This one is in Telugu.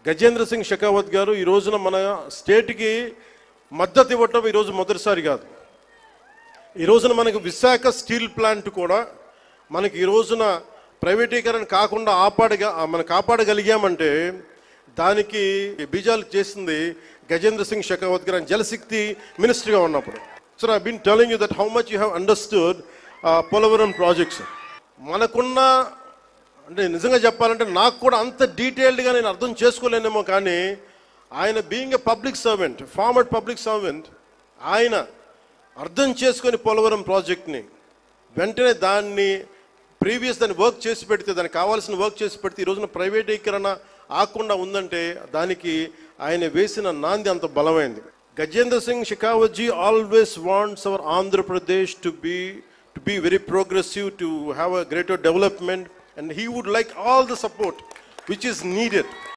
గజేంద్ర సింగ్ షెకావత్ గారు ఈ రోజున మన స్టేట్కి మద్దతు ఇవ్వటం ఈరోజు మొదటిసారి కాదు. ఈ రోజున మనకు విశాఖ స్టీల్ ప్లాంట్ కూడా మనకి ఈ రోజున ప్రైవేటీకరణ కాకుండా కాపాడగలిగామంటే దానికి బీజాలు చేసింది గజేంద్ర సింగ్ షెకావత్ గారు జలశక్తి మినిస్టర్గా ఉన్నప్పుడు. So I been telling you that how much you have understood Polavaram projects. మనకున్న అంటే నిజంగా చెప్పాలంటే నాకు కూడా అంత డీటెయిల్డ్గా నేను అర్థం చేసుకోలేనేమో, కానీ ఆయన being a public servant, former public servant, ఆయన అర్థం చేసుకొని పోలవరం ప్రాజెక్ట్ని వెంటనే దాన్ని దాన్ని వర్క్ చేసి పెడితే, దానికి కావాల్సిన వర్క్ చేసి పెడితే ఈ రోజున ప్రైవేటీకరణ ఆకుండా ఉందంటే దానికి ఆయన వేసిన నాంది అంత బలమైంది. Gajendra Singh Shekhawat ji always wants our Andhra Pradesh to be very progressive, to have a greater development, and he would like all the support which is needed.